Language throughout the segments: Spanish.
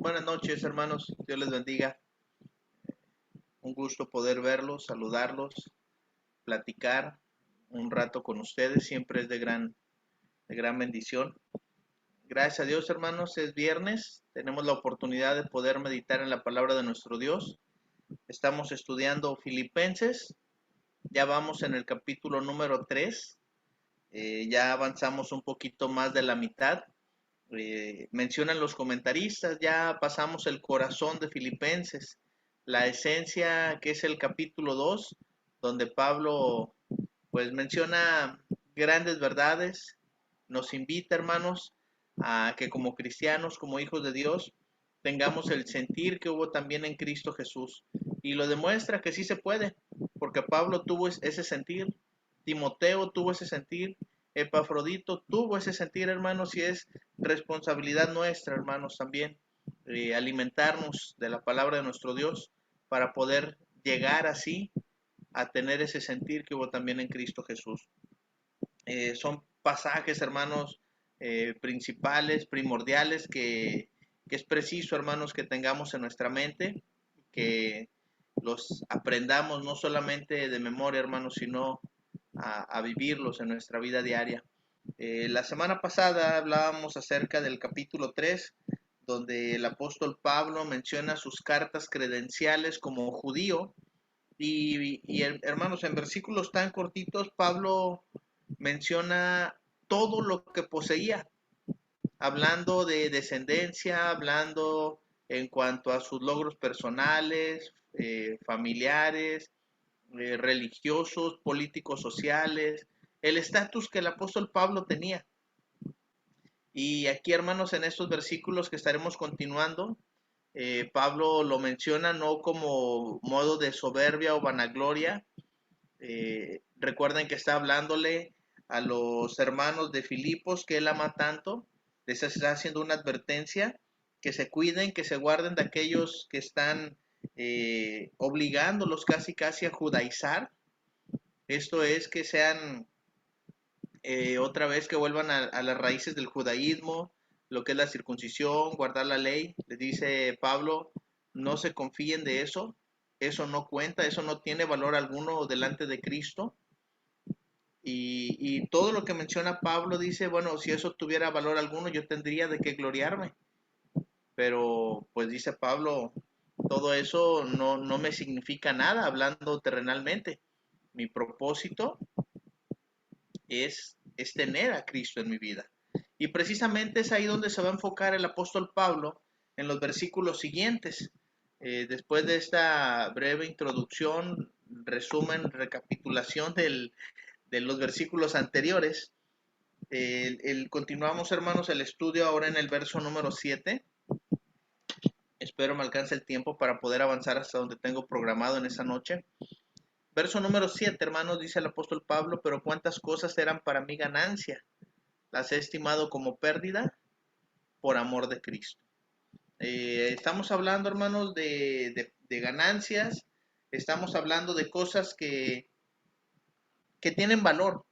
Buenas noches, hermanos. Dios les bendiga. Un gusto poder verlos, saludarlos, platicar un rato con ustedes. Siempre es de gran bendición. Gracias a Dios, hermanos. Es viernes. Tenemos la oportunidad de poder meditar en la palabra de nuestro Dios. Estamos estudiando Filipenses. Ya vamos en el capítulo número 3. Ya avanzamos un poquito más de la mitad. Mencionan los comentaristas, ya pasamos el corazón de Filipenses, la esencia que es el capítulo 2 donde Pablo pues menciona grandes verdades, nos invita, hermanos, a que como cristianos, como hijos de Dios, tengamos el sentir que hubo también en Cristo Jesús. Y lo demuestra que sí se puede, porque Pablo tuvo ese sentir, Timoteo tuvo ese sentir, Epafrodito tuvo ese sentir, hermanos, y es responsabilidad nuestra, hermanos, también alimentarnos de la palabra de nuestro Dios para poder llegar así a tener ese sentir que hubo también en Cristo Jesús. Son pasajes, hermanos, principales, primordiales, que es preciso, hermanos, que tengamos en nuestra mente, que los aprendamos no solamente de memoria, hermanos, sino a vivirlos en nuestra vida diaria. La semana pasada hablábamos acerca del capítulo 3, donde el apóstol Pablo menciona sus cartas credenciales como judío. Y hermanos, en versículos tan cortitos, Pablo menciona todo lo que poseía, hablando de descendencia, hablando en cuanto a sus logros personales, familiares, religiosos, políticos, sociales, el estatus que el apóstol Pablo tenía. Y aquí, hermanos, en estos versículos que estaremos continuando, Pablo lo menciona no como modo de soberbia o vanagloria. Recuerden que está hablándole a los hermanos de Filipos que él ama tanto, les está haciendo una advertencia, que se cuiden, que se guarden de aquellos que están obligándolos casi casi a judaizar. Esto es que sean otra vez que vuelvan a las raíces del judaísmo, lo que es la circuncisión, guardar la ley. Les dice Pablo, no se confíen de eso, eso no cuenta, eso no tiene valor alguno delante de Cristo. Y todo lo que menciona Pablo dice, bueno, si eso tuviera valor alguno, yo tendría de qué gloriarme. Pero pues dice Pablo, todo eso no me significa nada hablando terrenalmente. Mi propósito es tener a Cristo en mi vida. Y precisamente es ahí donde se va a enfocar el apóstol Pablo en los versículos siguientes. Después de esta breve introducción, resumen, recapitulación de los versículos anteriores, continuamos, hermanos, el estudio ahora en el verso número 7. Espero me alcance el tiempo para poder avanzar hasta donde tengo programado en esa noche. Verso número 7, hermanos, dice el apóstol Pablo, pero cuántas cosas eran para mí ganancia, las he estimado como pérdida por amor de Cristo. Estamos hablando, hermanos, de ganancias, estamos hablando de cosas que tienen valor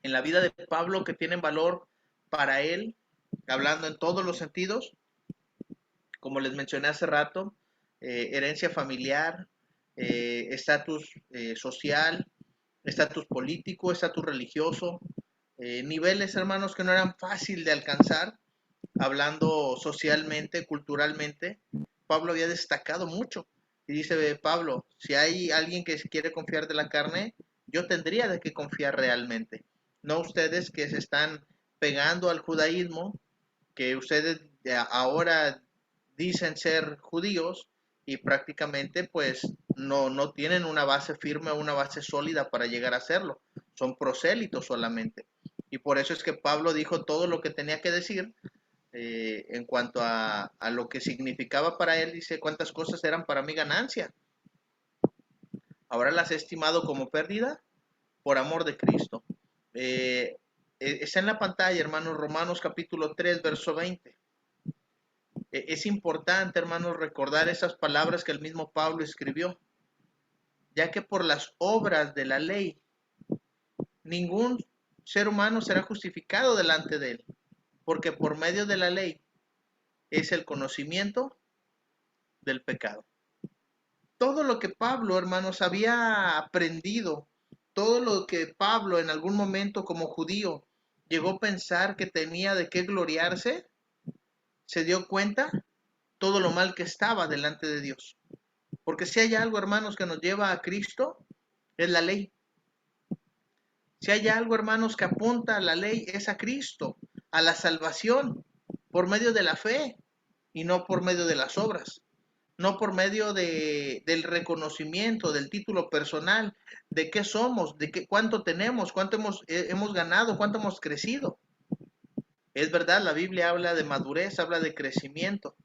en la vida de Pablo, que tienen valor para él, hablando en todos los sentidos, como les mencioné hace rato, herencia familiar, estatus social, estatus político, estatus religioso, niveles, hermanos, que no eran fácil de alcanzar, hablando socialmente, culturalmente. Pablo había destacado mucho. Y dice Pablo, si hay alguien que quiere confiar de la carne, yo tendría de qué confiar realmente. No ustedes que se están pegando al judaísmo, que ustedes ahora dicen ser judíos y prácticamente pues no tienen una base firme o una base sólida para llegar a serlo. Son prosélitos solamente. Y por eso es que Pablo dijo todo lo que tenía que decir en cuanto a lo que significaba para él. Dice cuántas cosas eran para mí ganancia. Ahora las he estimado como pérdida por amor de Cristo. Está en la pantalla, hermanos, Romanos capítulo 3, verso 20. Es importante, hermanos, recordar esas palabras que el mismo Pablo escribió, ya que por las obras de la ley ningún ser humano será justificado delante de él, porque por medio de la ley es el conocimiento del pecado. Todo lo que Pablo, hermanos, había aprendido, todo lo que Pablo en algún momento como judío llegó a pensar que tenía de qué gloriarse, se dio cuenta todo lo mal que estaba delante de Dios. Porque si hay algo, hermanos, que nos lleva a Cristo, es la ley. Si hay algo, hermanos, que apunta a la ley, es a Cristo, a la salvación, por medio de la fe y no por medio de las obras, no por medio del reconocimiento, del título personal, de qué somos, de qué, cuánto tenemos, cuánto hemos ganado, cuánto hemos crecido. Es verdad, la Biblia habla de madurez, habla de crecimiento,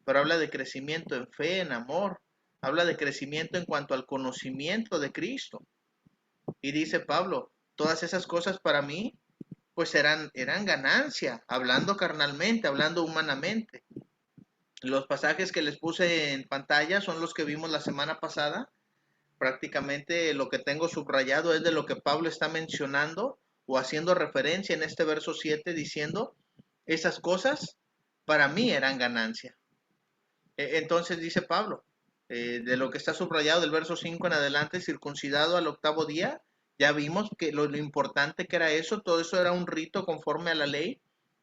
pero habla de crecimiento en fe, en amor, habla de crecimiento en cuanto al conocimiento de Cristo. Y dice Pablo, todas esas cosas para mí, pues eran ganancia, hablando carnalmente, hablando humanamente. Los pasajes que les puse en pantalla son los que vimos la semana pasada. Prácticamente lo que tengo subrayado es de lo que Pablo está mencionando o haciendo referencia en este verso 7 diciendo, esas cosas para mí eran ganancia. Entonces dice Pablo, de lo que está subrayado del verso 5 en adelante, circuncidado al octavo día, ya vimos que lo importante que era eso, todo eso era un rito conforme a la ley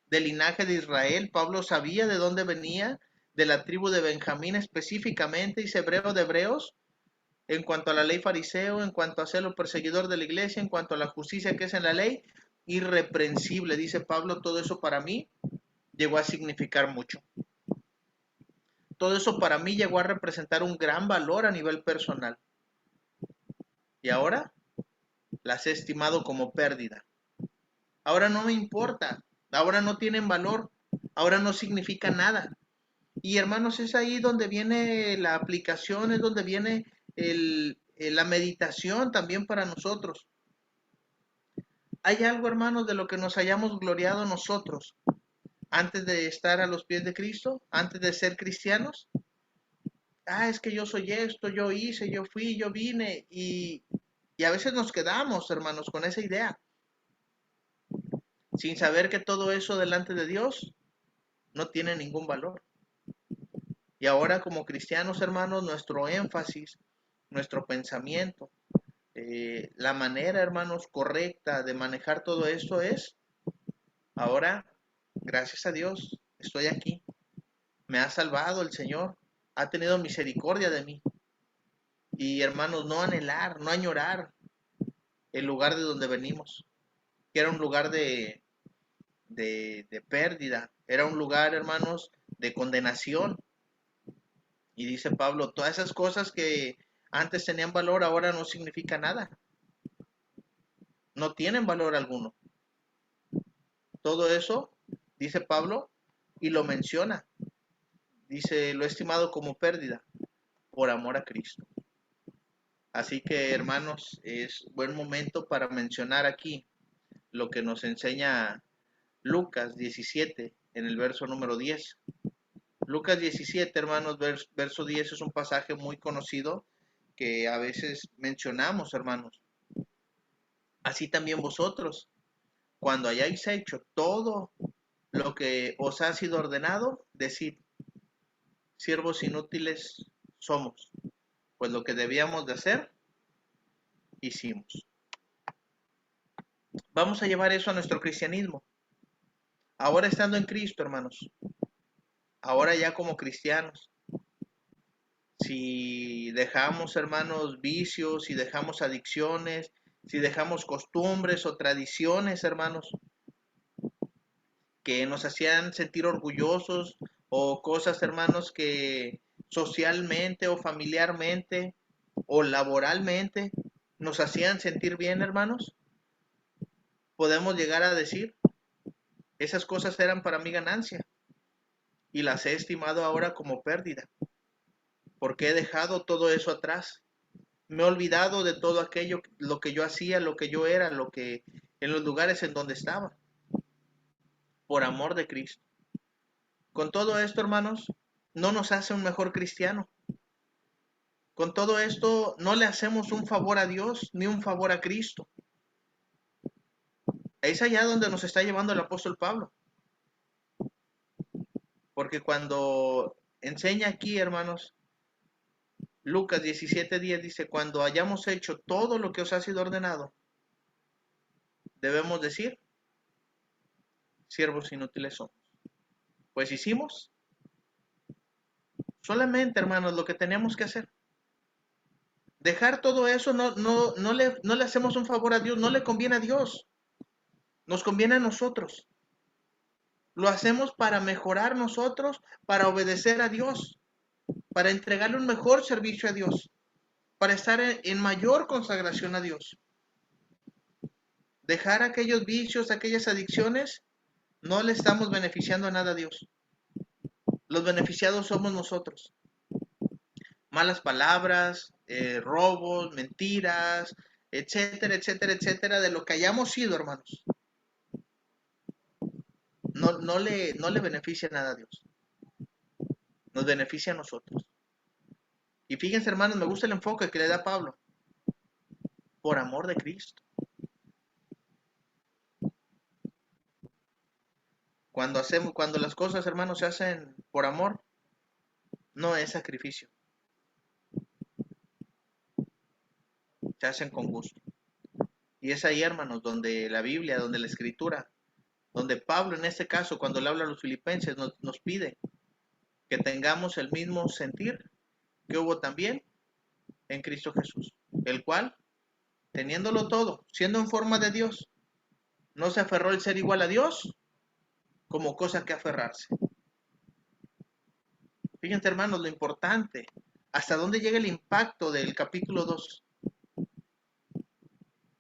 del linaje de Israel. Pablo sabía de dónde venía, de la tribu de Benjamín específicamente, y hebreo de hebreos, en cuanto a la ley fariseo, en cuanto a celo perseguidor de la iglesia, en cuanto a la justicia que es en la ley, irreprensible, dice Pablo, todo eso para mí llegó a significar mucho. Todo eso para mí llegó a representar un gran valor a nivel personal. Y ahora las he estimado como pérdida. Ahora no me importa. Ahora no tienen valor. Ahora no significa nada. Y hermanos, es ahí donde viene la aplicación, es donde viene la meditación también para nosotros. Hay algo, hermanos, de lo que nos hayamos gloriado nosotros antes de estar a los pies de Cristo, antes de ser cristianos. Es que yo soy esto, yo hice, yo fui, yo vine, y a veces nos quedamos, hermanos, con esa idea, sin saber que todo eso delante de Dios no tiene ningún valor. Y ahora como cristianos, hermanos, nuestro énfasis, nuestro pensamiento, la manera, hermanos, correcta de manejar todo esto es, ahora, gracias a Dios, estoy aquí, me ha salvado el Señor, ha tenido misericordia de mí. Y hermanos, no anhelar, no añorar el lugar de donde venimos, que era un lugar de pérdida, era un lugar, hermanos, de condenación. Y dice Pablo, todas esas cosas que antes tenían valor, ahora no significa nada, no tienen valor alguno. Todo eso, dice Pablo, y lo menciona, dice, lo he estimado como pérdida por amor a Cristo. Así que, hermanos, es buen momento para mencionar aquí lo que nos enseña Lucas 17 en el verso número 10. Lucas 17, hermanos, verso 10 es un pasaje muy conocido que a veces mencionamos, hermanos. Así también vosotros, cuando hayáis hecho todo lo que os ha sido ordenado, decid, siervos inútiles somos, pues lo que debíamos de hacer, hicimos. Vamos a llevar eso a nuestro cristianismo. Ahora estando en Cristo, hermanos, ahora ya como cristianos, si dejamos, hermanos, vicios, si dejamos adicciones, si dejamos costumbres o tradiciones, hermanos, que nos hacían sentir orgullosos o cosas, hermanos, que socialmente o familiarmente o laboralmente nos hacían sentir bien, hermanos, podemos llegar a decir, esas cosas eran para mí ganancia y las he estimado ahora como pérdida, porque he dejado todo eso atrás. Me he olvidado de todo aquello, lo que yo hacía, lo que yo era, lo que en los lugares en donde estaba, por amor de Cristo. Con todo esto, hermanos, no nos hace un mejor cristiano. Con todo esto, no le hacemos un favor a Dios ni un favor a Cristo. Es allá donde nos está llevando el apóstol Pablo. Porque cuando enseña aquí, hermanos, Lucas 17:10 dice, cuando hayamos hecho todo lo que os ha sido ordenado, debemos decir, siervos inútiles somos. Pues hicimos solamente, hermanos, lo que teníamos que hacer. Dejar todo eso no le hacemos un favor a Dios, no le conviene a Dios, nos conviene a nosotros. Lo hacemos para mejorar nosotros, para obedecer a Dios, para entregarle un mejor servicio a Dios, para estar en mayor consagración a Dios. Dejar aquellos vicios, aquellas adicciones, no le estamos beneficiando a nada a Dios. Los beneficiados somos nosotros. Malas palabras, robos, mentiras, etcétera, etcétera, etcétera, de lo que hayamos sido, hermanos. No le beneficia nada a Dios. Nos beneficia a nosotros. Y fíjense, hermanos, me gusta el enfoque que le da Pablo. Por amor de Cristo. Cuando las cosas, hermanos, se hacen por amor, no es sacrificio. Se hacen con gusto. Y es ahí, hermanos, donde la Biblia, donde la Escritura, donde Pablo en este caso, cuando le habla a los filipenses, nos pide que tengamos el mismo sentir que hubo también en Cristo Jesús, el cual, teniéndolo todo, siendo en forma de Dios, no se aferró el ser igual a Dios como cosa que aferrarse. Fíjense, hermanos, lo importante, hasta dónde llega el impacto del capítulo 2.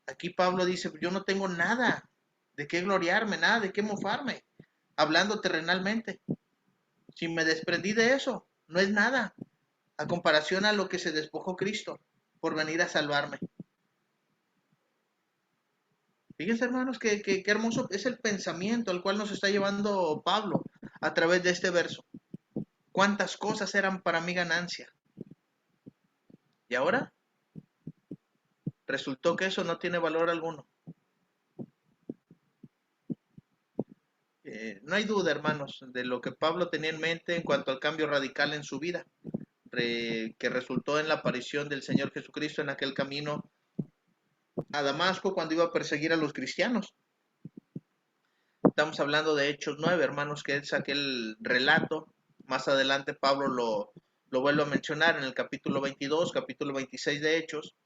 Aquí Pablo dice, yo no tengo nada de qué gloriarme, nada de qué mofarme, hablando terrenalmente. Si me desprendí de eso, no es nada, a comparación a lo que se despojó Cristo por venir a salvarme. Fíjense, hermanos, qué hermoso es el pensamiento al cual nos está llevando Pablo a través de este verso. Cuántas cosas eran para mí ganancia. Y ahora resultó que eso no tiene valor alguno. No hay duda, hermanos, de lo que Pablo tenía en mente en cuanto al cambio radical en su vida, que resultó en la aparición del Señor Jesucristo en aquel camino a Damasco cuando iba a perseguir a los cristianos. Estamos hablando de Hechos 9, hermanos, que es aquel relato. Más adelante Pablo lo vuelve a mencionar en el capítulo 22, capítulo 26 de Hechos,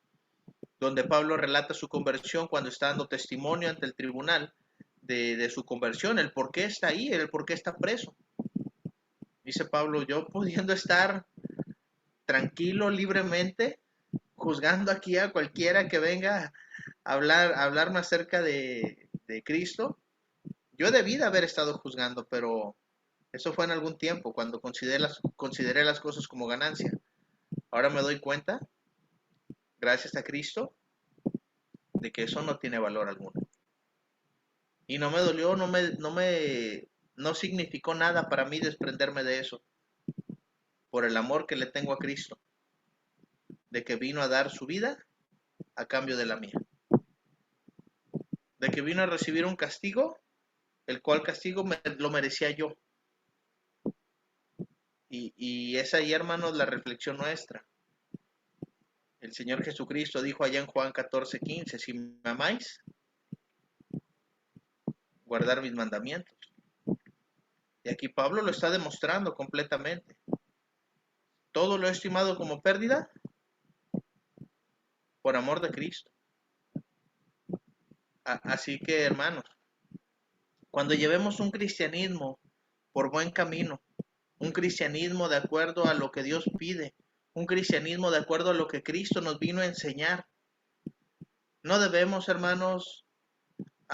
donde Pablo relata su conversión cuando está dando testimonio ante el tribunal de su conversión, el por qué está ahí, el por qué está preso. Dice Pablo, yo pudiendo estar tranquilo, libremente, juzgando aquí a cualquiera que venga a hablarme acerca de Cristo, yo debí de haber estado juzgando, pero eso fue en algún tiempo, cuando consideré las cosas como ganancia. Ahora me doy cuenta, gracias a Cristo, de que eso no tiene valor alguno. Y no me dolió, no significó nada para mí desprenderme de eso, por el amor que le tengo a Cristo, de que vino a dar su vida a cambio de la mía, de que vino a recibir un castigo, el cual castigo lo merecía yo. Y es ahí, hermanos, la reflexión nuestra. El Señor Jesucristo dijo allá en Juan 14:15, si me amáis, guardar mis mandamientos. Y aquí Pablo lo está demostrando completamente. Todo lo he estimado como pérdida por amor de Cristo. Así que, hermanos, cuando llevemos un cristianismo por buen camino, un cristianismo de acuerdo a lo que Dios pide, un cristianismo de acuerdo a lo que Cristo nos vino a enseñar, no debemos, hermanos,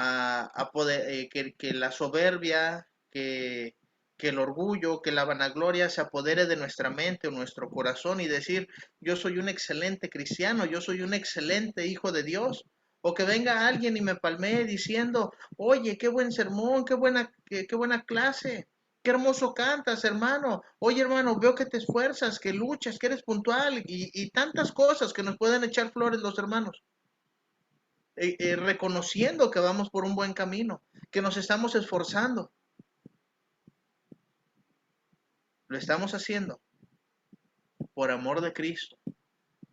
a poder, que la soberbia, que el orgullo, que la vanagloria se apodere de nuestra mente o nuestro corazón y decir, yo soy un excelente cristiano, yo soy un excelente hijo de Dios. O que venga alguien y me palmee diciendo, oye, qué buen sermón, qué buena clase, qué hermoso cantas, hermano. Oye, hermano, veo que te esfuerzas, que luchas, que eres puntual y tantas cosas que nos pueden echar flores los hermanos. Reconociendo que vamos por un buen camino, que nos estamos esforzando. Lo estamos haciendo por amor de Cristo.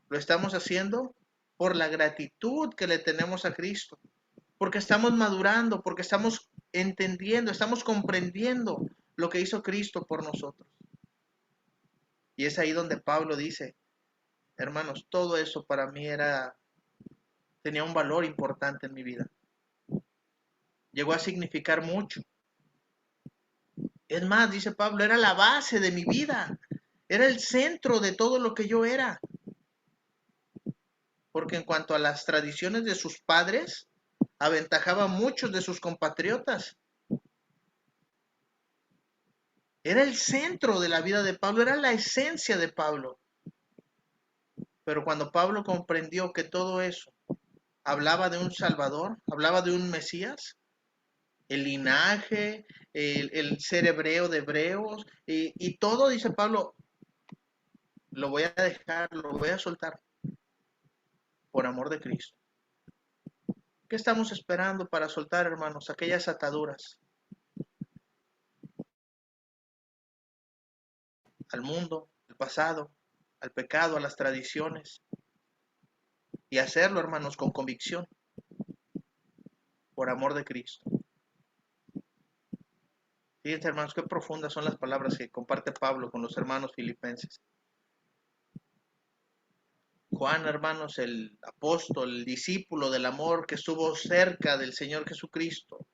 Lo estamos haciendo por la gratitud que le tenemos a Cristo. Porque estamos madurando, porque estamos entendiendo, estamos comprendiendo lo que hizo Cristo por nosotros. Y es ahí donde Pablo dice, hermanos, todo eso para mí tenía un valor importante en mi vida. Llegó a significar mucho. Es más, dice Pablo, era la base de mi vida. Era el centro de todo lo que yo era. Porque en cuanto a las tradiciones de sus padres, aventajaba a muchos de sus compatriotas. Era el centro de la vida de Pablo, era la esencia de Pablo. Pero cuando Pablo comprendió que todo eso hablaba de un Salvador, hablaba de un Mesías, el linaje, el ser hebreo de hebreos, y todo, dice Pablo, lo voy a dejar, lo voy a soltar por amor de Cristo. ¿Qué estamos esperando para soltar, hermanos, aquellas ataduras al mundo, al pasado, al pecado, a las tradiciones? Y hacerlo, hermanos, con convicción, por amor de Cristo. Fíjense, hermanos, qué profundas son las palabras que comparte Pablo con los hermanos filipenses. Juan, hermanos, el apóstol, el discípulo del amor que estuvo cerca del Señor Jesucristo,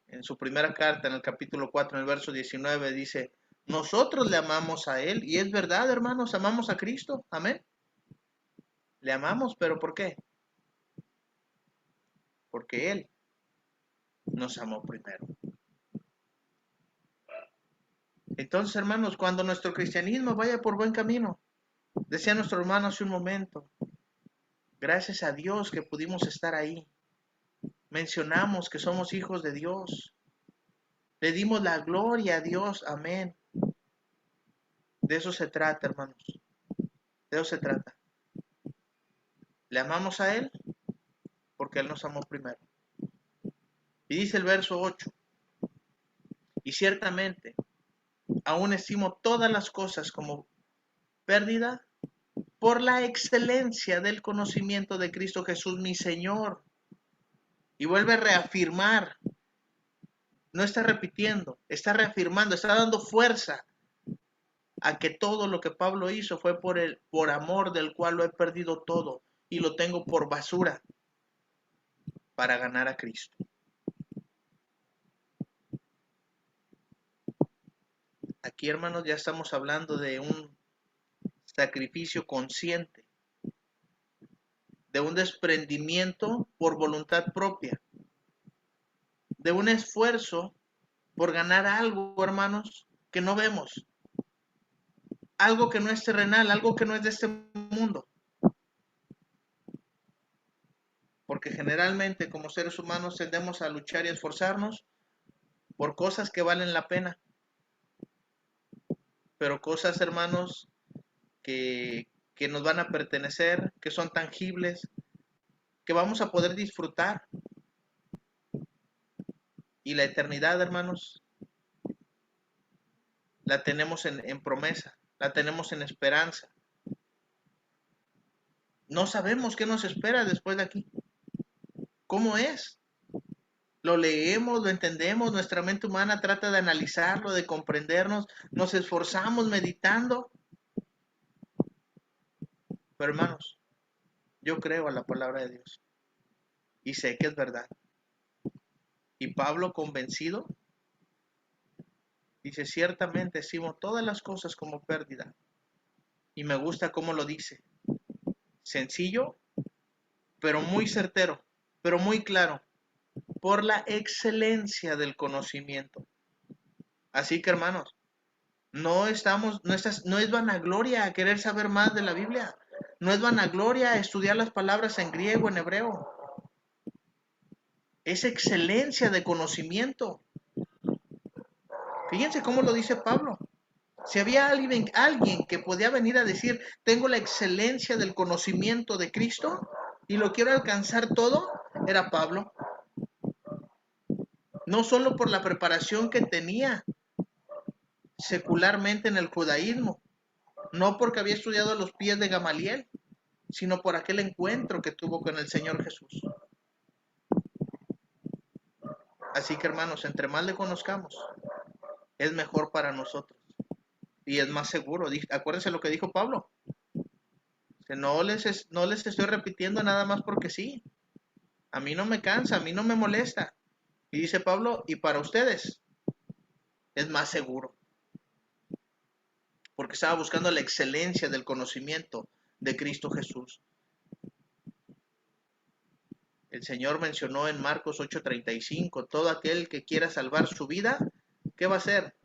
en su primera carta, en el capítulo 4, en el verso 19, dice, nosotros le amamos a Él, y es verdad, hermanos, amamos a Cristo, amén. Le amamos, pero ¿por qué? Porque Él nos amó primero. Entonces, hermanos, cuando nuestro cristianismo vaya por buen camino, decía nuestro hermano hace un momento, gracias a Dios que pudimos estar ahí. Mencionamos que somos hijos de Dios. Le dimos la gloria a Dios, amén. De eso se trata, hermanos. De eso se trata. Le amamos a Él porque Él nos amó primero. Y dice el verso 8, y ciertamente, aún estimo todas las cosas como pérdida por la excelencia del conocimiento de Cristo Jesús, mi Señor. Y vuelve a reafirmar, no está repitiendo, está reafirmando, está dando fuerza a que todo lo que Pablo hizo fue por amor del cual lo he perdido todo y lo tengo por basura para ganar a Cristo. Aquí, hermanos, ya estamos hablando de un sacrificio consciente, de un desprendimiento por voluntad propia, de un esfuerzo por ganar algo, hermanos, que no vemos, algo que no es terrenal, algo que no es de este mundo. Porque generalmente como seres humanos tendemos a luchar y a esforzarnos por cosas que valen la pena, pero cosas, hermanos, que nos van a pertenecer, que son tangibles, que vamos a poder disfrutar. Y la eternidad, hermanos, la tenemos en promesa, la tenemos en esperanza. No sabemos qué nos espera después de aquí. ¿Cómo es? Lo leemos, lo entendemos, nuestra mente humana trata de analizarlo, de comprendernos, nos esforzamos meditando. Pero hermanos, yo creo a la palabra de Dios y sé que es verdad. Y Pablo, convencido, dice, ciertamente estimo todas las cosas como pérdida. Y me gusta cómo lo dice. Sencillo, pero muy certero, pero muy claro, por la excelencia del conocimiento. Así que, hermanos, no es vanagloria querer saber más de la Biblia. No es vanagloria estudiar las palabras en griego, en hebreo. Es excelencia de conocimiento. Fíjense cómo lo dice Pablo. Si había alguien que podía venir a decir, tengo la excelencia del conocimiento de Cristo y lo quiero alcanzar todo, era Pablo. No solo por la preparación que tenía, secularmente en el judaísmo, no porque había estudiado a los pies de Gamaliel, sino por aquel encuentro que tuvo con el Señor Jesús. Así que hermanos, entre más le conozcamos, es mejor para nosotros y es más seguro. Acuérdense lo que dijo Pablo, que no les estoy repitiendo nada más porque sí. A mí no me cansa, a mí no me molesta. Y dice Pablo, y para ustedes es más seguro, porque estaba buscando la excelencia del conocimiento de Cristo Jesús. El Señor mencionó en Marcos 8:35, todo aquel que quiera salvar su vida, ¿qué va a hacer?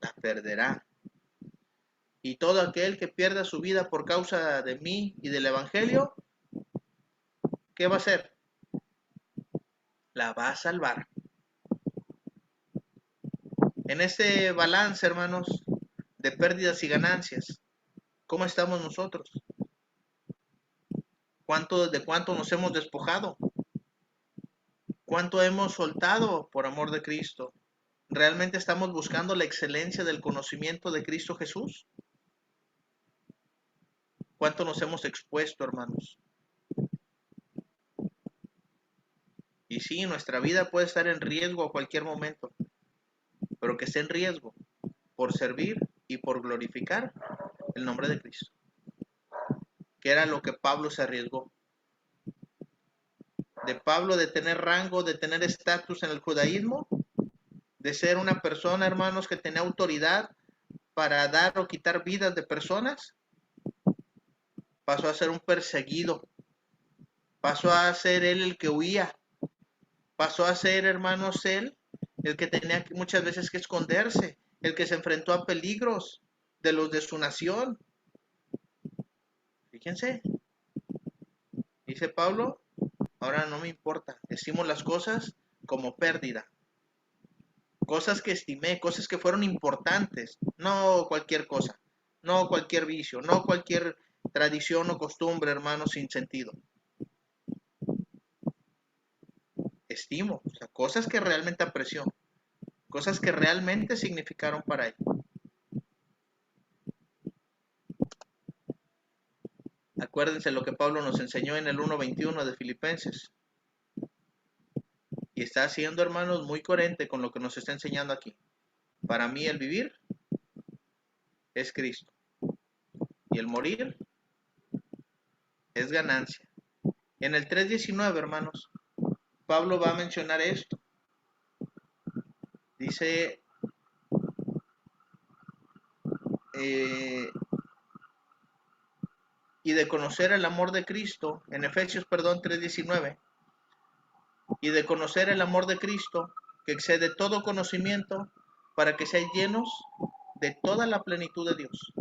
La perderá. Y todo aquel que pierda su vida por causa de mí y del Evangelio, ¿qué va a hacer? La va a salvar. En este balance, hermanos, de pérdidas y ganancias, ¿cómo estamos nosotros? ¿De cuánto nos hemos despojado? ¿Cuánto hemos soltado por amor de Cristo? ¿Realmente estamos buscando la excelencia del conocimiento de Cristo Jesús? ¿Cuánto nos hemos expuesto, hermanos? Y sí, nuestra vida puede estar en riesgo a cualquier momento, pero que esté en riesgo por servir y por glorificar el nombre de Cristo, que era lo que Pablo se arriesgó. De Pablo de tener rango, de tener estatus en el judaísmo, de ser una persona, hermanos, que tenía autoridad para dar o quitar vidas de personas, pasó a ser un perseguido, pasó a ser él el que huía, pasó a ser, hermanos, él el que tenía muchas veces que esconderse, el que se enfrentó a peligros de los de su nación. Fíjense, dice Pablo, ahora no me importa, estimo las cosas como pérdida. Cosas que estimé, cosas que fueron importantes, no cualquier cosa, no cualquier vicio, no cualquier tradición o costumbre, hermanos, sin sentido. Estimo, o sea, cosas que realmente apreció, cosas que realmente significaron para él. Acuérdense lo que Pablo nos enseñó en el 1:21 de Filipenses. Y está siendo, hermanos, muy coherente con lo que nos está enseñando aquí. Para mí el vivir es Cristo. Y el morir es ganancia. En el 3:19, hermanos, Pablo va a mencionar esto. Dice, y de conocer el amor de Cristo, en Efesios, 3:19, y de conocer el amor de Cristo, que excede todo conocimiento, para que seáis llenos de toda la plenitud de Dios.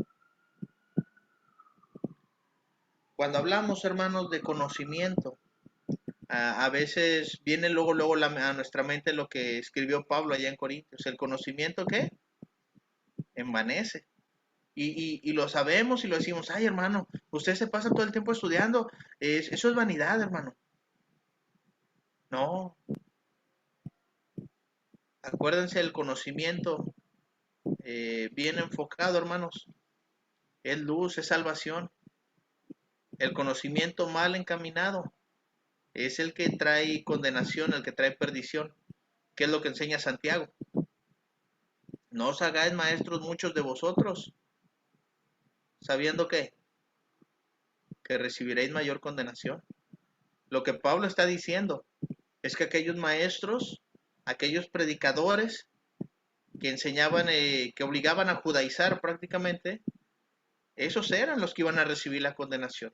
Cuando hablamos, hermanos, de conocimiento, a veces viene luego a nuestra mente lo que escribió Pablo allá en Corintios. ¿El conocimiento qué? Envanece. Y lo sabemos y lo decimos, ay hermano, usted se pasa todo el tiempo estudiando, eso es vanidad, hermano. No, acuérdense, el conocimiento bien enfocado, hermanos, es luz, es salvación. El conocimiento mal encaminado es el que trae condenación, el que trae perdición, que es lo que enseña Santiago. No os hagáis maestros muchos de vosotros, sabiendo que recibiréis mayor condenación. Lo que Pablo está diciendo es que aquellos maestros, aquellos predicadores que enseñaban, que obligaban a judaizar prácticamente, esos eran los que iban a recibir la condenación.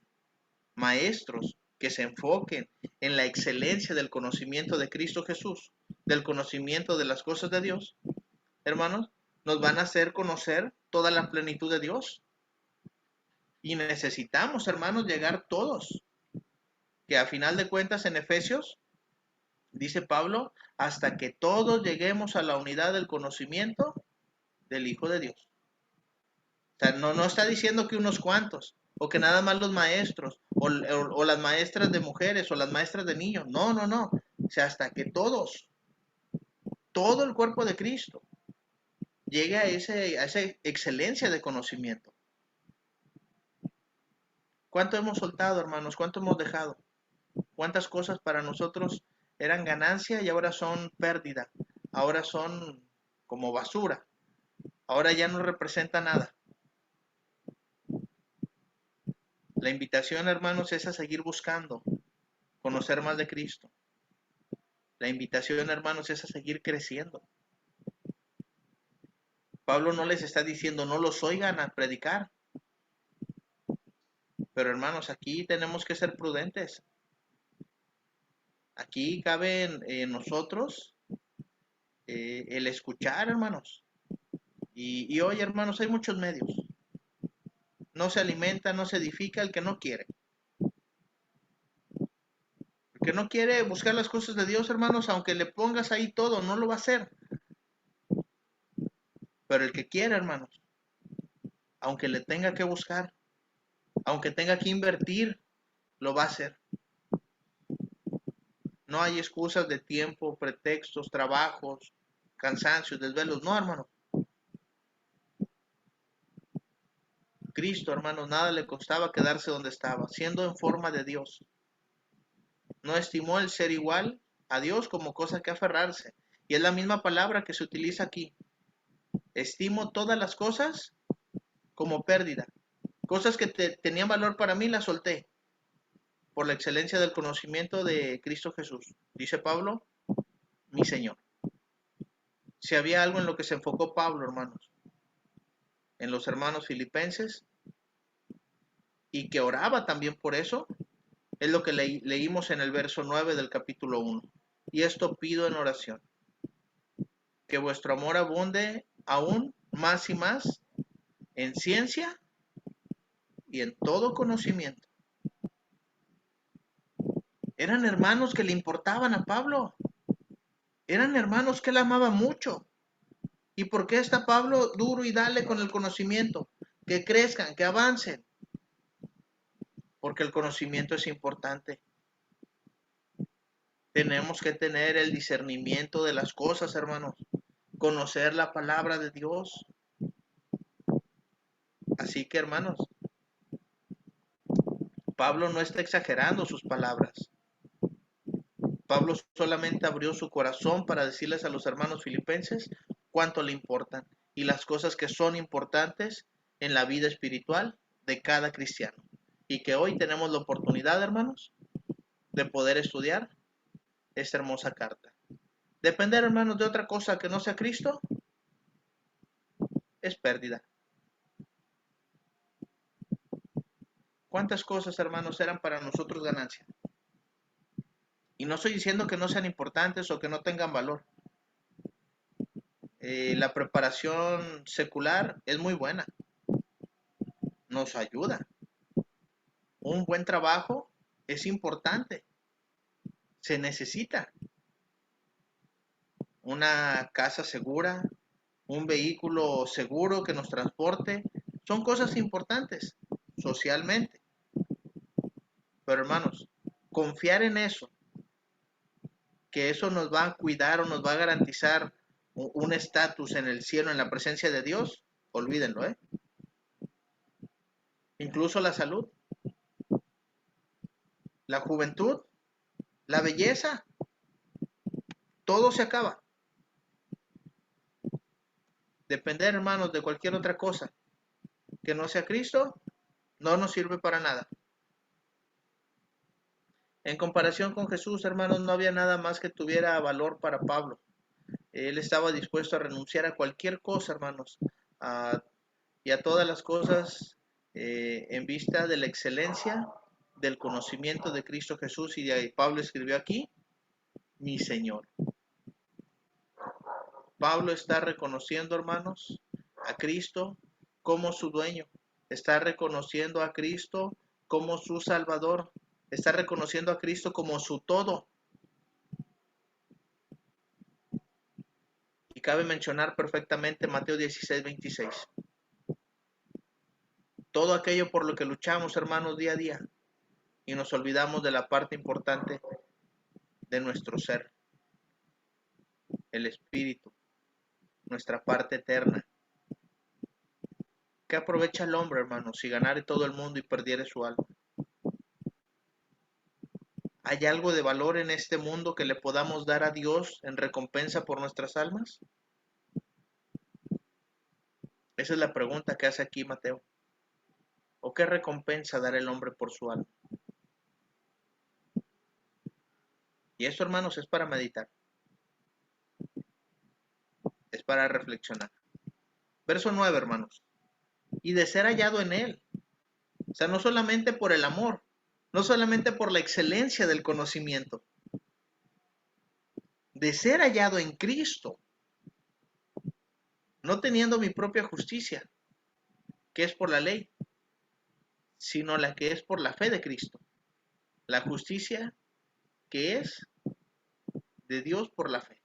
Maestros que se enfoquen en la excelencia del conocimiento de Cristo Jesús, del conocimiento de las cosas de Dios, hermanos, nos van a hacer conocer toda la plenitud de Dios. Y necesitamos, hermanos, llegar todos, que a final de cuentas en Efesios, dice Pablo, hasta que todos lleguemos a la unidad del conocimiento del Hijo de Dios. O sea, no está diciendo que unos cuantos, o que nada más los maestros, o las maestras de mujeres, o las maestras de niños. No, no, no. O sea, hasta que todos, todo el cuerpo de Cristo, llegue a esa excelencia de conocimiento. ¿Cuánto hemos soltado, hermanos? ¿Cuánto hemos dejado? ¿Cuántas cosas para nosotros eran ganancia y ahora son pérdida? Ahora son como basura. Ahora ya no representa nada. La invitación, hermanos, es a seguir buscando conocer más de Cristo. La invitación, hermanos, es a seguir creciendo. Pablo no les está diciendo no los oigan a predicar. Pero hermanos, aquí tenemos que ser prudentes. Aquí cabe en nosotros el escuchar, hermanos. Y hoy, hermanos, hay muchos medios. No se alimenta, no se edifica el que no quiere. El que no quiere buscar las cosas de Dios, hermanos, aunque le pongas ahí todo, no lo va a hacer. Pero el que quiere, hermanos, aunque le tenga que buscar, aunque tenga que invertir, lo va a hacer. No hay excusas de tiempo, pretextos, trabajos, cansancios, desvelos. No, hermano. Cristo, hermanos, nada le costaba quedarse donde estaba, siendo en forma de Dios. No estimó el ser igual a Dios como cosa que aferrarse. Y es la misma palabra que se utiliza aquí. Estimo todas las cosas como pérdida. Cosas que tenían valor para mí las solté por la excelencia del conocimiento de Cristo Jesús. Dice Pablo, mi Señor. Si había algo en lo que se enfocó Pablo, hermanos, en los hermanos filipenses, y que oraba también por eso, es lo que leímos en el verso 9 del capítulo 1. Y esto pido en oración, que vuestro amor abunde aún más y más en ciencia y en todo conocimiento. Eran hermanos que le importaban a Pablo. Eran hermanos que él amaba mucho. ¿Y por qué está Pablo duro y dale con el conocimiento? Que crezcan, que avancen. Porque el conocimiento es importante. Tenemos que tener el discernimiento de las cosas, hermanos. Conocer la palabra de Dios. Así que, hermanos, Pablo no está exagerando sus palabras. Pablo solamente abrió su corazón para decirles a los hermanos filipenses cuánto le importan y las cosas que son importantes en la vida espiritual de cada cristiano. Y que hoy tenemos la oportunidad, hermanos, de poder estudiar esta hermosa carta. Depender, hermanos, de otra cosa que no sea Cristo es pérdida. ¿Cuántas cosas, hermanos, eran para nosotros ganancia? Y no estoy diciendo que no sean importantes o que no tengan valor. La preparación secular es muy buena, nos ayuda. Un buen trabajo es importante, se necesita. Una casa segura, un vehículo seguro que nos transporte, son cosas importantes socialmente. Pero hermanos, confiar en eso, que eso nos va a cuidar o nos va a garantizar un estatus en el cielo, en la presencia de Dios, olvídenlo, ¿eh? Incluso la salud, la juventud, la belleza, todo se acaba. Depender, hermanos, de cualquier otra cosa que no sea Cristo, no nos sirve para nada. En comparación con Jesús, hermanos, no había nada más que tuviera valor para Pablo. Él estaba dispuesto a renunciar a cualquier cosa, hermanos, a, y a todas las cosas en vista de la excelencia del conocimiento de Cristo Jesús. Y de ahí Pablo escribió aquí, mi Señor. Pablo está reconociendo, hermanos, a Cristo como su dueño. Está reconociendo a Cristo como su Salvador. Está reconociendo a Cristo como su todo. Y cabe mencionar perfectamente Mateo 16:26. Todo aquello por lo que luchamos, hermanos, día a día. Y nos olvidamos de la parte importante de nuestro ser, el espíritu, nuestra parte eterna. ¿Qué aprovecha el hombre, hermanos, si ganare todo el mundo y perdiere su alma? ¿Hay algo de valor en este mundo que le podamos dar a Dios en recompensa por nuestras almas? Esa es la pregunta que hace aquí Mateo. ¿O qué recompensa dará el hombre por su alma? Y esto, hermanos, es para meditar, es para reflexionar. Verso 9, hermanos. Y de ser hallado en Él. O sea, no solamente por el amor, no solamente por la excelencia del conocimiento, de ser hallado en Cristo, no teniendo mi propia justicia, que es por la ley, sino la que es por la fe de Cristo. La justicia que es de Dios por la fe.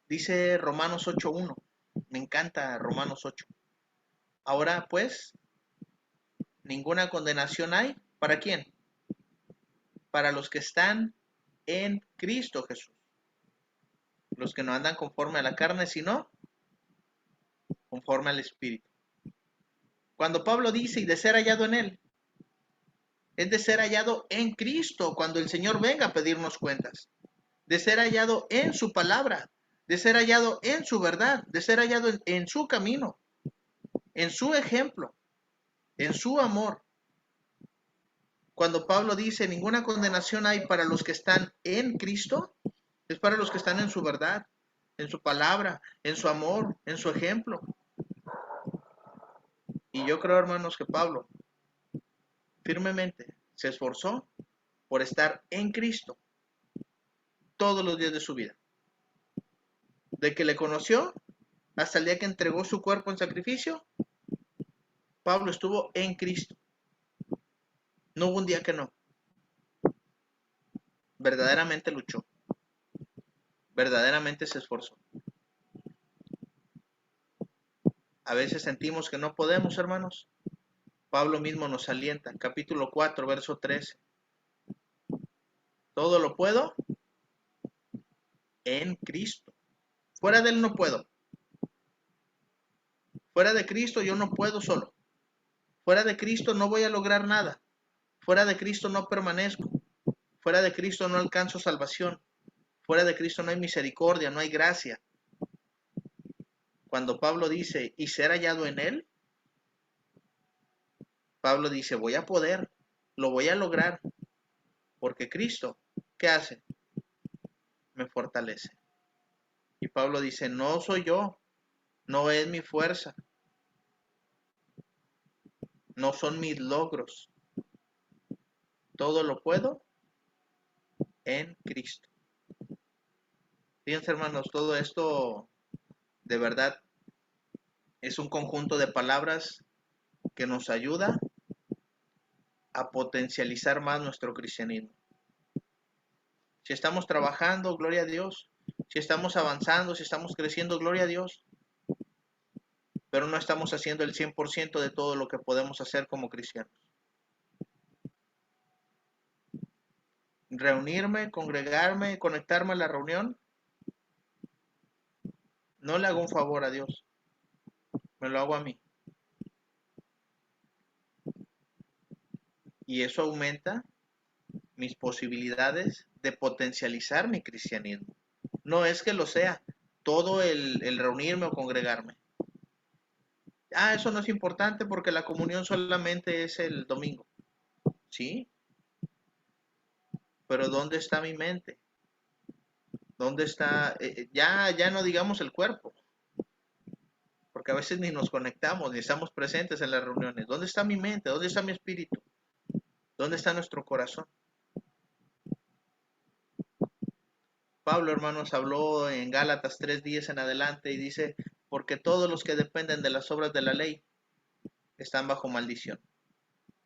Dice Romanos 8:1. Me encanta Romanos 8. Ahora pues, ninguna condenación hay. ¿Para quién? Para los que están en Cristo Jesús. Los que no andan conforme a la carne, sino conforme al Espíritu. Cuando Pablo dice, y de ser hallado en Él, es de ser hallado en Cristo cuando el Señor venga a pedirnos cuentas. De ser hallado en su palabra, de ser hallado en su verdad, de ser hallado en su camino, en su ejemplo, en su amor. Cuando Pablo dice, ninguna condenación hay para los que están en Cristo, es para los que están en su verdad, en su palabra, en su amor, en su ejemplo. Y yo creo, hermanos, que Pablo firmemente se esforzó por estar en Cristo todos los días de su vida. De que le conoció hasta el día que entregó su cuerpo en sacrificio, Pablo estuvo en Cristo. No hubo un día que no. Verdaderamente luchó. Verdaderamente se esforzó. A veces sentimos que no podemos, hermanos. Pablo mismo nos alienta. Capítulo 4, verso 13. Todo lo puedo en Cristo. Fuera de Él no puedo. Fuera de Cristo yo no puedo solo. Fuera de Cristo no voy a lograr nada. Fuera de Cristo no permanezco. Fuera de Cristo no alcanzo salvación. Fuera de Cristo no hay misericordia, no hay gracia. Cuando Pablo dice, y ser hallado en Él, Pablo dice, voy a poder, lo voy a lograr, porque Cristo, ¿qué hace? Me fortalece. Y Pablo dice, no soy yo, no es mi fuerza, no son mis logros, todo lo puedo en Cristo. Fíjense, hermanos, todo esto de verdad es un conjunto de palabras que nos ayuda a potencializar más nuestro cristianismo. Si estamos trabajando, gloria a Dios. Si estamos avanzando, si estamos creciendo, gloria a Dios. Pero no estamos haciendo el 100% de todo lo que podemos hacer como cristianos. Reunirme, congregarme, conectarme a la reunión, no le hago un favor a Dios, me lo hago a mí. Y eso aumenta mis posibilidades de potencializar mi cristianismo. No es que lo sea todo el reunirme o congregarme. Eso no es importante porque la comunión solamente es el domingo. Sí, pero ¿dónde está mi mente? ¿Dónde está? Ya no digamos el cuerpo, porque a veces ni nos conectamos, ni estamos presentes en las reuniones. ¿Dónde está mi mente? ¿Dónde está mi espíritu? ¿Dónde está nuestro corazón? Pablo, hermanos, habló en Gálatas 3:10 en adelante y dice, porque todos los que dependen de las obras de la ley están bajo maldición,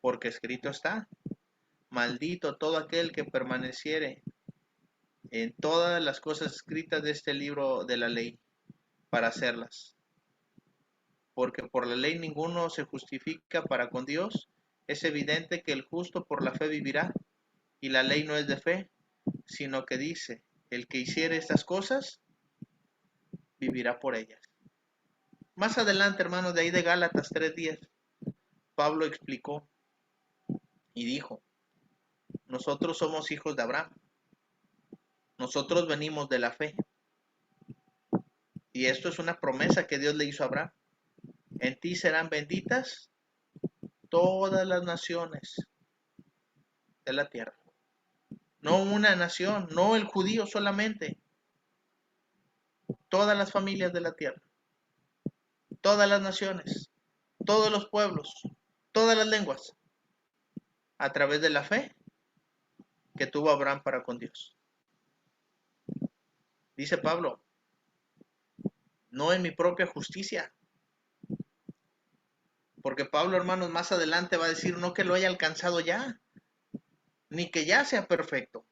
porque escrito está, maldito todo aquel que permaneciere en todas las cosas escritas de este libro de la ley para hacerlas. Porque por la ley ninguno se justifica para con Dios, es evidente que el justo por la fe vivirá, y la ley no es de fe, sino que dice, el que hiciere estas cosas, vivirá por ellas. Más adelante, hermanos, de ahí de Gálatas 3:10, Pablo explicó y dijo, nosotros somos hijos de Abraham, nosotros venimos de la fe, y esto es una promesa que Dios le hizo a Abraham. En ti serán benditas todas las naciones de la tierra. No una nación, no el judío solamente, todas las familias de la tierra, todas las naciones, todos los pueblos, todas las lenguas, a través de la fe que tuvo Abraham para con Dios. Dice Pablo, no en mi propia justicia, porque Pablo, hermanos, más adelante va a decir no que lo haya alcanzado ya, ni que ya sea perfecto.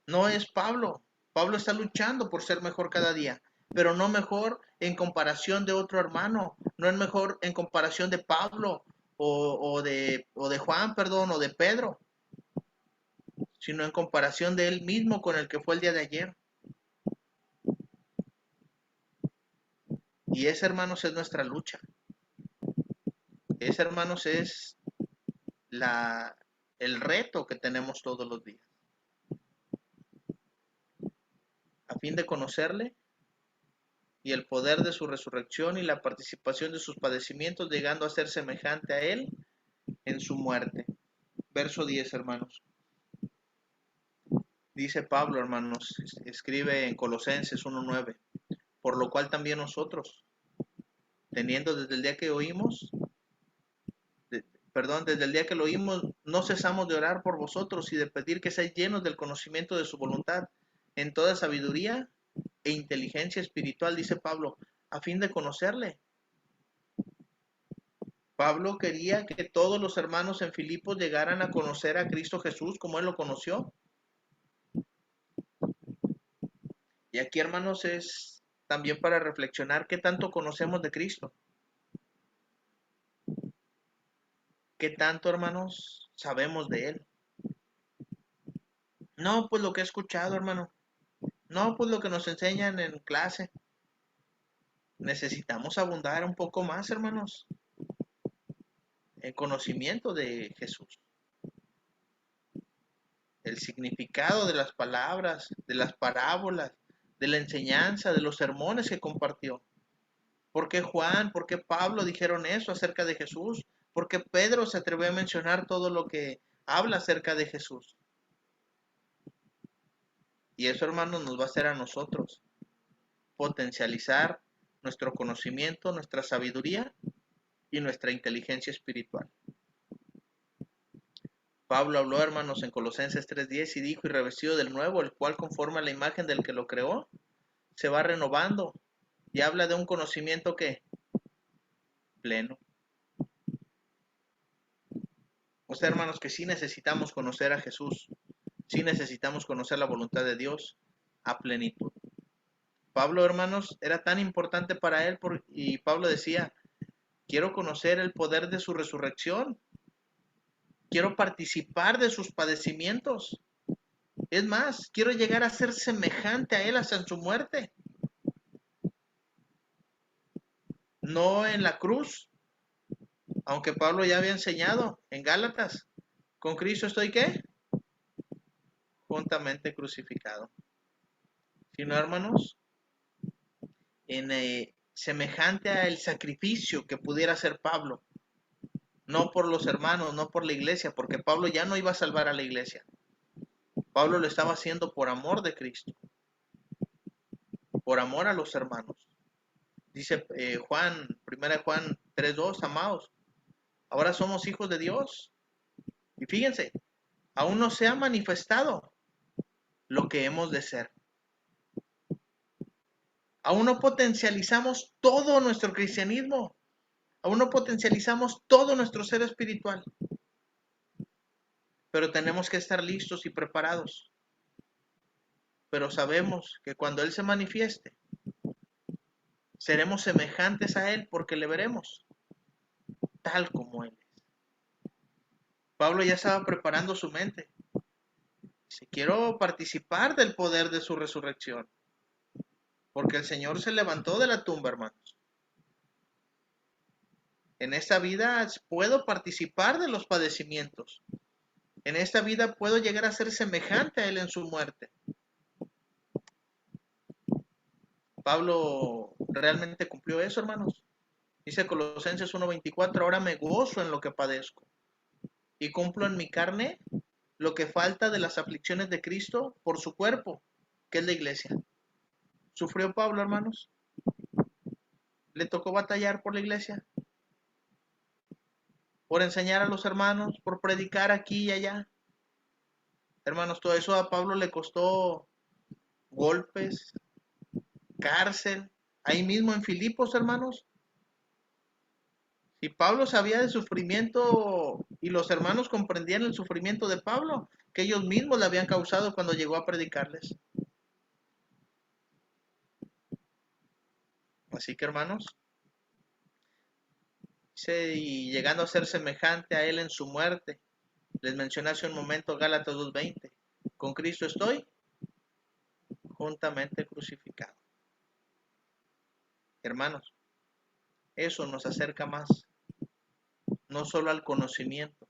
No es Pablo. Pablo está luchando por ser mejor cada día, pero no mejor en comparación de otro hermano, no es mejor en comparación de Pablo o de Juan, perdón, o de Pedro, sino en comparación de él mismo con el que fue el día de ayer. Y ese, hermanos, es nuestra lucha. Ese, hermanos, es el reto que tenemos todos los días. A fin de conocerle y el poder de su resurrección y la participación de sus padecimientos, llegando a ser semejante a él en su muerte. Verso 10, hermanos. Dice Pablo, hermanos, escribe en Colosenses 1:9, por lo cual también nosotros, teniendo desde el día que oímos, desde el día que lo oímos, no cesamos de orar por vosotros y de pedir que seáis llenos del conocimiento de su voluntad, en toda sabiduría e inteligencia espiritual, dice Pablo, a fin de conocerle. Pablo quería que todos los hermanos en Filipos llegaran a conocer a Cristo Jesús como él lo conoció. Y aquí, hermanos, es también para reflexionar qué tanto conocemos de Cristo. ¿Qué tanto, hermanos, sabemos de Él? No, pues lo que he escuchado, hermano. No, pues lo que nos enseñan en clase. Necesitamos abundar un poco más, hermanos, en conocimiento de Jesús. El significado de las palabras, de las parábolas, de la enseñanza, de los sermones que compartió. ¿Por qué Juan, por qué Pablo dijeron eso acerca de Jesús? ¿Por qué Pedro se atrevió a mencionar todo lo que habla acerca de Jesús? Y eso, hermanos, nos va a hacer a nosotros potencializar nuestro conocimiento, nuestra sabiduría y nuestra inteligencia espiritual. Pablo habló, hermanos, en Colosenses 3:10 y dijo, y revestido del nuevo, el cual conforme a la imagen del que lo creó, se va renovando y habla de un conocimiento que pleno. O sea, hermanos, que sí necesitamos conocer a Jesús, sí necesitamos conocer la voluntad de Dios a plenitud. Pablo, hermanos, era tan importante para él y Pablo decía, quiero conocer el poder de su resurrección, quiero participar de sus padecimientos. Es más, quiero llegar a ser semejante a él hasta en su muerte. No en la cruz, aunque Pablo ya había enseñado en Gálatas, con Cristo estoy ¿qué? Juntamente crucificado. Sino, hermanos, en semejante al sacrificio que pudiera hacer Pablo, no por los hermanos, no por la iglesia, porque Pablo ya no iba a salvar a la iglesia. Pablo lo estaba haciendo por amor de Cristo, por amor a los hermanos. Dice Juan, 1 Juan 3:2, amados, ahora somos hijos de Dios. Y fíjense, aún no se ha manifestado lo que hemos de ser. Aún no potencializamos todo nuestro cristianismo. Aún no potencializamos todo nuestro ser espiritual. Pero tenemos que estar listos y preparados. Pero sabemos que cuando Él se manifieste, seremos semejantes a Él porque le veremos tal como Él es. Pablo ya estaba preparando su mente. Si quiero participar del poder de su resurrección, porque el Señor se levantó de la tumba, hermanos. En esta vida puedo participar de los padecimientos. En esta vida puedo llegar a ser semejante a Él en su muerte. Pablo realmente cumplió eso, hermanos. Dice Colosenses 1:24, ahora me gozo en lo que padezco y cumplo en mi carne lo que falta de las aflicciones de Cristo por su cuerpo, que es la iglesia. ¿Sufrió Pablo, hermanos? ¿Le tocó batallar por la iglesia? ¿Por enseñar a los hermanos? ¿Por predicar aquí y allá? Hermanos, todo eso a Pablo le costó golpes, cárcel, ahí mismo en Filipos, hermanos. Si Pablo sabía de sufrimiento y los hermanos comprendían el sufrimiento de Pablo, que ellos mismos le habían causado cuando llegó a predicarles. Así que, hermanos, y llegando a ser semejante a él en su muerte, les mencioné hace un momento Gálatas 2:20, con Cristo estoy juntamente crucificado. Hermanos, eso nos acerca más, no solo al conocimiento,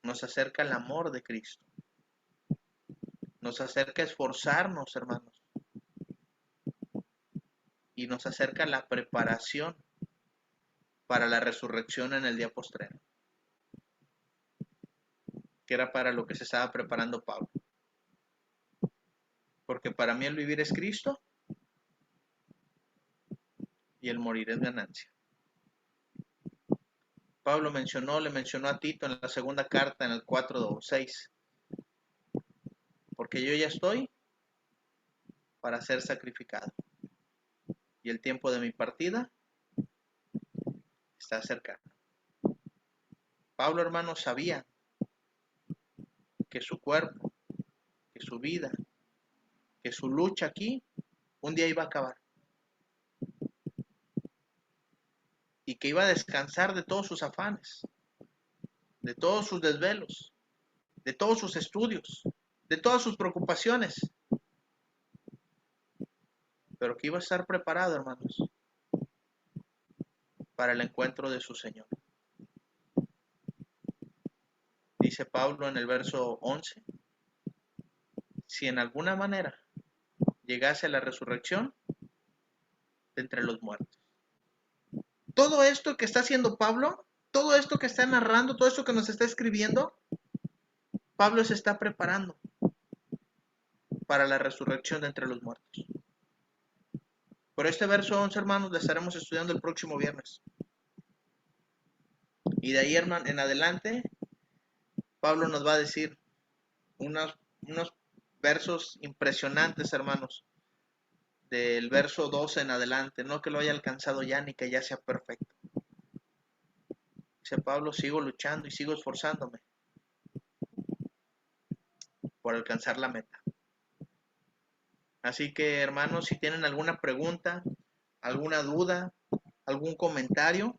nos acerca al amor de Cristo, nos acerca a esforzarnos, hermanos, y nos acerca a la preparación para la resurrección en el día postrero, que era para lo que se estaba preparando Pablo. Porque para mí el vivir es Cristo y el morir es ganancia. Pablo le mencionó a Tito en la segunda carta, en el 4:6, porque yo ya estoy para ser sacrificado y el tiempo de mi partida está cercano. Pablo, hermano, sabía que su cuerpo, que su vida, que su lucha aquí un día iba a acabar y que iba a descansar de todos sus afanes, de todos sus desvelos, de todos sus estudios, de todas sus preocupaciones, pero que iba a estar preparado, hermanos, para el encuentro de su Señor. Dice Pablo en el verso 11, si en alguna manera llegase a la resurrección de entre los muertos. Todo esto que está haciendo Pablo, todo esto que está narrando, todo esto que nos está escribiendo, Pablo se está preparando para la resurrección de entre los muertos. Por este verso 11, hermanos, lo estaremos estudiando el próximo viernes. Y de ahí, hermano, en adelante, Pablo nos va a decir unos versos impresionantes, hermanos, del verso 12 en adelante, no que lo haya alcanzado ya ni que ya sea perfecto. Dice Pablo, sigo luchando y sigo esforzándome por alcanzar la meta. Así que, hermanos, si tienen alguna pregunta, alguna duda, algún comentario,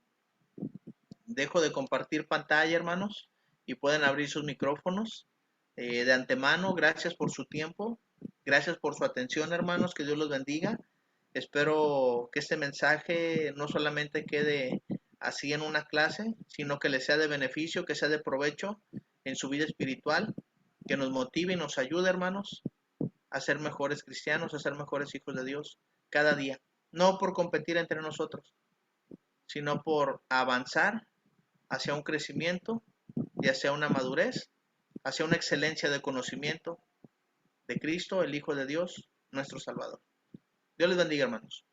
dejo de compartir pantalla, hermanos, y pueden abrir sus micrófonos. De antemano, gracias por su tiempo, gracias por su atención, hermanos, que Dios los bendiga. Espero que este mensaje no solamente quede así en una clase, sino que les sea de beneficio, que sea de provecho en su vida espiritual, que nos motive y nos ayude, hermanos, a ser mejores cristianos, a ser mejores hijos de Dios cada día. No por competir entre nosotros, sino por avanzar hacia un crecimiento y hacia una madurez, hacia una excelencia de conocimiento de Cristo, el Hijo de Dios, nuestro Salvador. Dios les bendiga, hermanos.